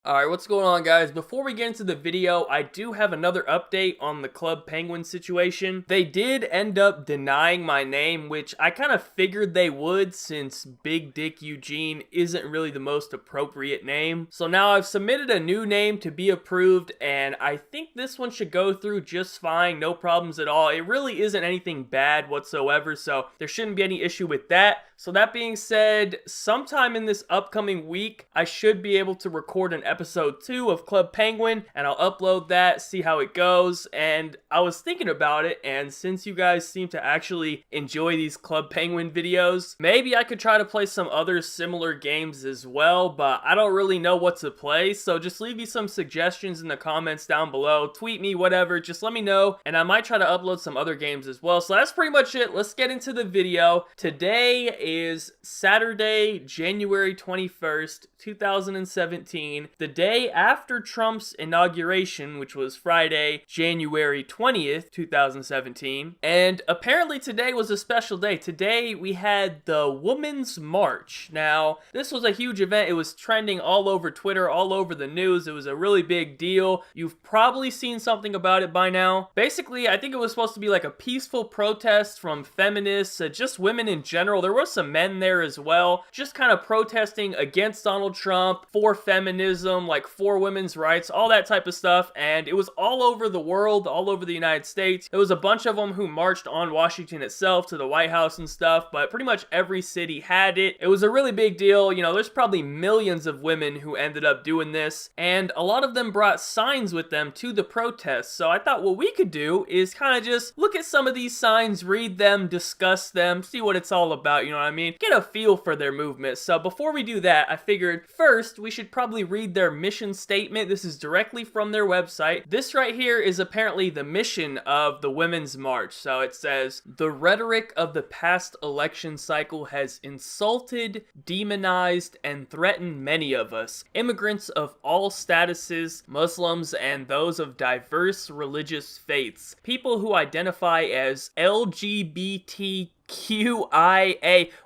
Alright, what's going on, guys? Before we get into the video, I do have another update on the Club Penguin situation. They did end up denying my name, which I kind of figured they would since Big Dick Eugene isn't really the most appropriate name. So now I've submitted a new name to be approved, and I think this one should go through just fine, no problems at all. It really isn't anything bad whatsoever, so there shouldn't be any issue with that. So that being said, sometime in this upcoming week, I should be able to record an episode 2 of Club Penguin, and I'll upload that, see how it goes. And I was thinking about it, and since you guys seem to actually enjoy these Club Penguin videos, maybe I could try to play some other similar games as well, but I don't really know what to play, so just leave me some suggestions in the comments down below, tweet me, whatever, just let me know, and I might try to upload some other games as well. So that's pretty much it. Let's get into the video. Today is Saturday, January 21st, 2017, the day after Trump's inauguration, which was Friday, January 20th, 2017. And apparently today was a special day. Today we had the Women's March. Now, this was a huge event. It was trending all over Twitter, all over the news. It was a really big deal. You've probably seen something about it by now. Basically, I think it was supposed to be like a peaceful protest from feminists, just women in general. There were some men there as well, just kind of protesting against Donald Trump, for feminism, like for women's rights, all that type of stuff. And it was all over the world, all over the United States. There was a bunch of them who marched on Washington itself to the White House and stuff, but pretty much every city had it. It was a really big deal. You know, there's probably millions of women who ended up doing this, and a lot of them brought signs with them to the protests. So I thought what we could do is kind of just look at some of these signs, read them, discuss them, see what it's all about, you know what I mean? Get a feel for their movement. So before we do that, I figured first we should probably read their mission statement. This is directly from their website. This right here is apparently the mission of the Women's March. So it says, "The rhetoric of the past election cycle has insulted, demonized, and threatened many of us, immigrants of all statuses, Muslims, and those of diverse religious faiths, people who identify as LGBTQIA.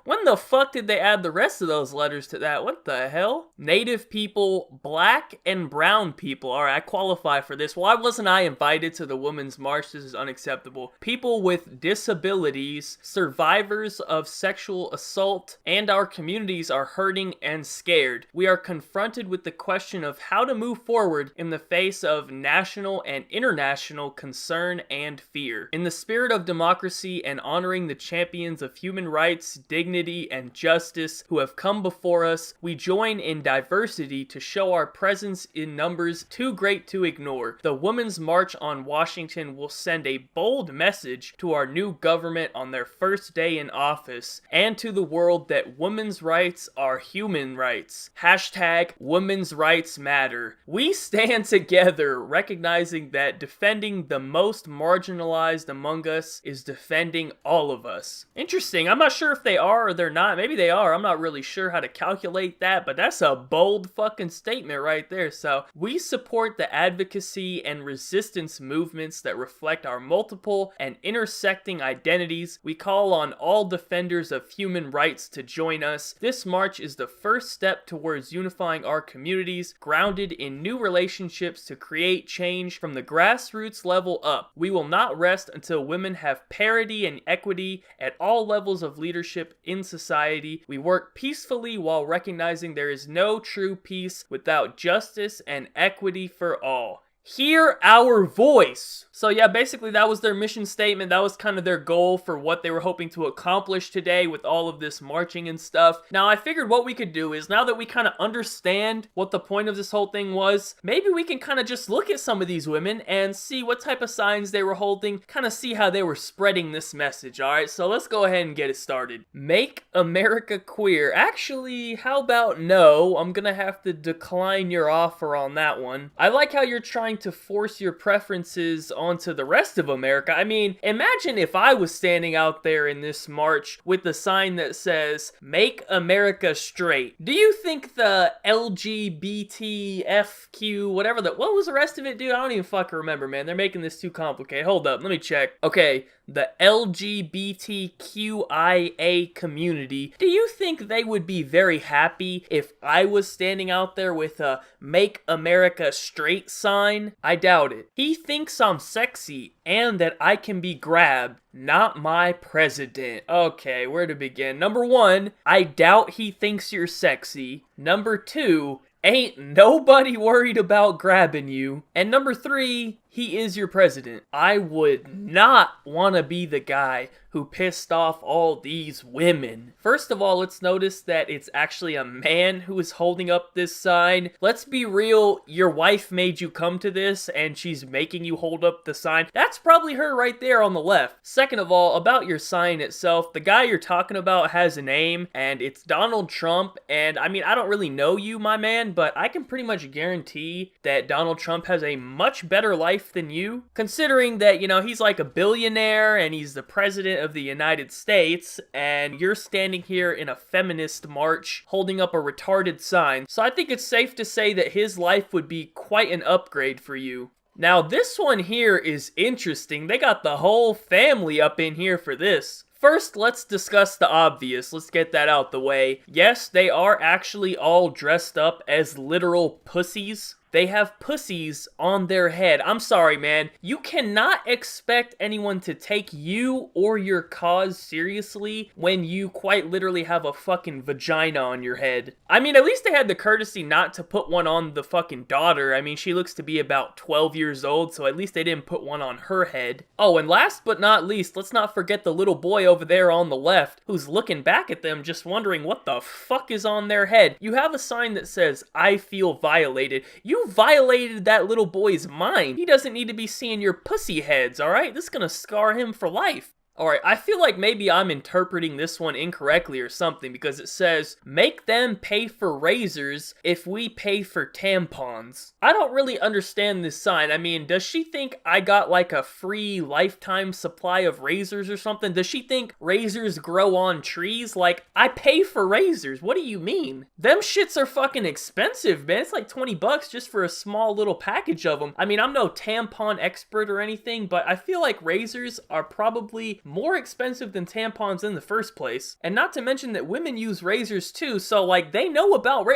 When the fuck did they add the rest of those letters to that? What the hell? Native people, black and brown people." Alright, I qualify for this. Why wasn't I invited to the Women's March? This is unacceptable. "People with disabilities, survivors of sexual assault, and our communities are hurting and scared. We are confronted with the question of how to move forward in the face of national and international concern and fear. In the spirit of democracy and honoring the champions of human rights, dignity, and justice who have come before us, we join in diversity to show our presence in numbers too great to ignore. The Women's March on Washington will send a bold message to our new government on their first day in office, and to the world that women's rights are human rights. Hashtag women's rights matter. We stand together, recognizing that defending the most marginalized among us is defending all of us." Interesting. I'm not sure if they are or they're not. Maybe they are. I'm not really sure how to calculate that, but that's a bold fucking statement right there. So, "We support the advocacy and resistance movements that reflect our multiple and intersecting identities. We call on all defenders of human rights to join us. This march is the first step towards unifying our communities, grounded in new relationships to create change from the grassroots level up. We will not rest until women have parity and equity at all levels of leadership in society. We work peacefully while recognizing there is no true peace without justice and equity for all. Hear our voice." So yeah, basically that was their mission statement. That was kind of their goal for what they were hoping to accomplish today with all of this marching and stuff. Now I figured what we could do is, now that we kind of understand what the point of this whole thing was, maybe we can kind of just look at some of these women and see what type of signs they were holding, kind of see how they were spreading this message. Alright, so let's go ahead and get it started. "Make America queer." Actually, how about no? I'm gonna have to decline your offer on that one. I like how you're trying trying to force your preferences onto the rest of America. I mean, imagine if I was standing out there in this march with a sign that says, "Make America Straight." Do you think the LGBTFQ, whatever what was the rest of it, dude? I don't even fucking remember, man. They're making this too complicated. Hold up, let me check. Okay, the LGBTQIA community. Do you think they would be very happy if I was standing out there with a "Make America Straight" sign? I doubt it. He thinks I'm sexy and that I can be grabbed. Not my president. Okay, where to begin? Number one, I doubt he thinks you're sexy. Number two, ain't nobody worried about grabbing you. And number three, he is your president. I would not want to be the guy who pissed off all these women. First of all, let's notice that it's actually a man who is holding up this sign. Let's be real, your wife made you come to this and she's making you hold up the sign. That's probably her right there on the left. Second of all, about your sign itself, the guy you're talking about has a name and it's Donald Trump. And I mean, I don't really know you, my man, but I can pretty much guarantee that Donald Trump has a much better life than you, considering that, you know, he's like a billionaire and he's the president of the United States, and you're standing here in a feminist march holding up a retarded sign. So I think it's safe to say that his life would be quite an upgrade for you. Now this one here is interesting. They got the whole family up in here for this. First, let's discuss the obvious. Let's get that out the way. Yes, they are actually all dressed up as literal pussies. They have pussies on their head. I'm sorry, man. You cannot expect anyone to take you or your cause seriously when you quite literally have a fucking vagina on your head. I mean, at least they had the courtesy not to put one on the fucking daughter. I mean, she looks to be about 12 years old, so at least they didn't put one on her head. Oh, and last but not least, let's not forget the little boy over there on the left who's looking back at them just wondering what the fuck is on their head. You have a sign that says, "I feel violated." You violated that little boy's mind. He doesn't need to be seeing your pussy heads, alright? This is gonna scar him for life. Alright, I feel like maybe I'm interpreting this one incorrectly or something, because it says, "Make them pay for razors if we pay for tampons." I don't really understand this sign. I mean, does she think I got like a free lifetime supply of razors or something? Does she think razors grow on trees? Like, I pay for razors. What do you mean? Them shits are fucking expensive, man. It's like 20 bucks just for a small little package of them. I mean, I'm no tampon expert or anything, but I feel like razors are probably more expensive than tampons in the first place. And not to mention that women use razors too, so like they know about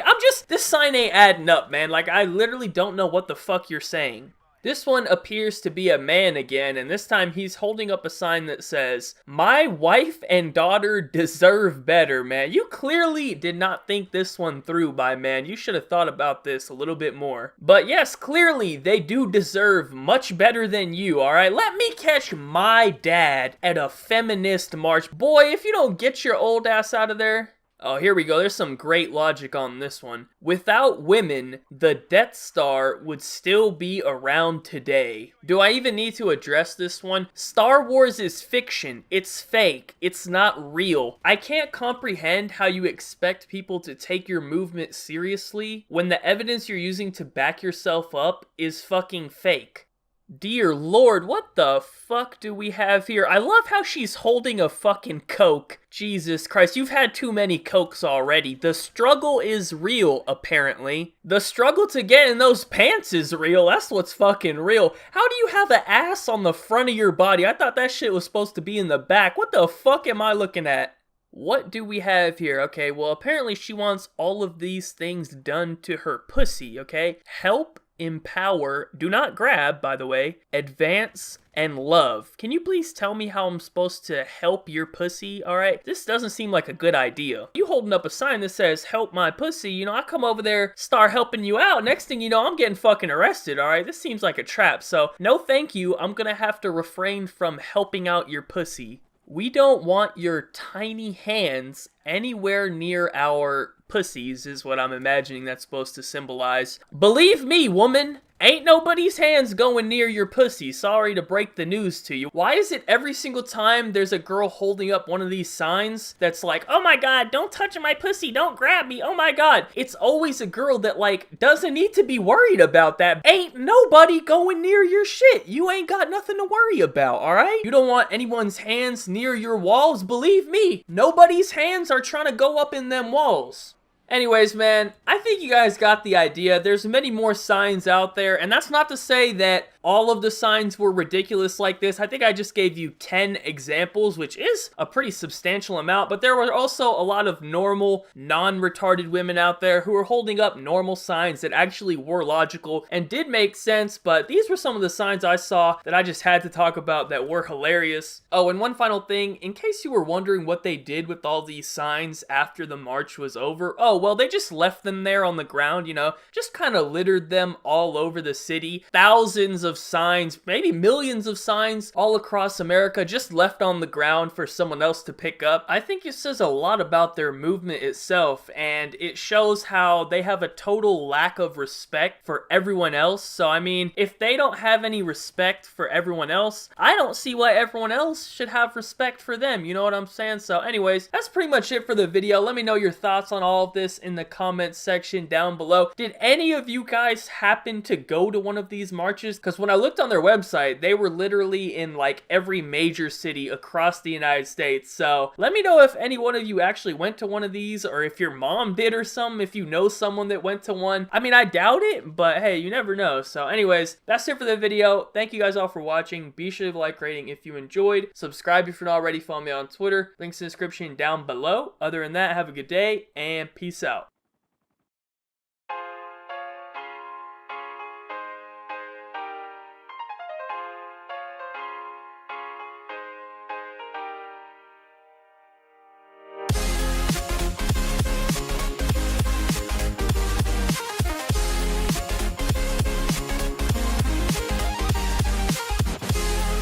this sign ain't adding up, man. Like, I literally don't know what the fuck you're saying. This one appears to be a man again, and this time he's holding up a sign that says, "My wife and daughter deserve better," man. You clearly did not think this one through, my man. You should have thought about this a little bit more. But yes, clearly they do deserve much better than you, alright? Let me catch my dad at a feminist march. Boy, if you don't get your old ass out of there. Oh, here we go. There's some great logic on this one. Without women, the Death Star would still be around today. Do I even need to address this one? Star Wars is fiction. It's fake. It's not real. I can't comprehend how you expect people to take your movement seriously when the evidence you're using to back yourself up is fucking fake. Dear Lord, what the fuck do we have here? I love how she's holding a fucking Coke. Jesus Christ, you've had too many Cokes already. The struggle is real, apparently. The struggle to get in those pants is real. That's what's fucking real. How do you have an ass on the front of your body? I thought that shit was supposed to be in the back. What the fuck am I looking at? What do we have here? Okay, well, apparently she wants all of these things done to her pussy, okay? Help, empower, do not grab, by the way, advance, and love. Can you please tell me how I'm supposed to help your pussy, alright? This doesn't seem like a good idea. You holding up a sign that says, "Help my pussy," you know, I come over there, start helping you out, next thing you know, I'm getting fucking arrested, alright? This seems like a trap, so no thank you, I'm gonna have to refrain from helping out your pussy. We don't want your tiny hands anywhere near our pussies, is what I'm imagining that's supposed to symbolize. Believe me, woman, Ain't nobody's hands going near your pussy. Sorry to break the news to you. Why is it every single time there's a girl holding up one of these signs that's like, oh my god, don't touch my pussy, don't grab me, oh my god, it's always a girl that like doesn't need to be worried about that. Ain't nobody going near your shit. You ain't got nothing to worry about, alright? You don't want anyone's hands near your walls. Believe me, nobody's hands are trying to go up in them walls. Anyways, man, I think you guys got the idea. There's many more signs out there, and that's not to say that all of the signs were ridiculous like this. I think I just gave you 10 examples, which is a pretty substantial amount, but there were also a lot of normal, non-retarded women out there who were holding up normal signs that actually were logical and did make sense, but these were some of the signs I saw that I just had to talk about that were hilarious. Oh, and one final thing, in case you were wondering what they did with all these signs after the march was over, oh, well, they just left them there on the ground, you know, just kind of littered them all over the city. Thousands of signs, maybe millions of signs all across America just left on the ground for someone else to pick up. I think it says a lot about their movement itself, and it shows how they have a total lack of respect for everyone else. So, I mean, if they don't have any respect for everyone else, I don't see why everyone else should have respect for them. You know what I'm saying? So anyways, that's pretty much it for the video. Let me know your thoughts on all of this in the comments section down below. Did any of you guys happen to go to one of these marches? Because when I looked on their website, they were literally in like every major city across the United States. So let me know if any one of you actually went to one of these, or if your mom did or something, if you know someone that went to one. I mean, I doubt it, but hey, you never know. So anyways, that's it for the video. Thank you guys all for watching. Be sure to leave a like rating if you enjoyed. Subscribe if you're not already. Follow me on Twitter. Links in the description down below. Other than that, have a good day and peace out.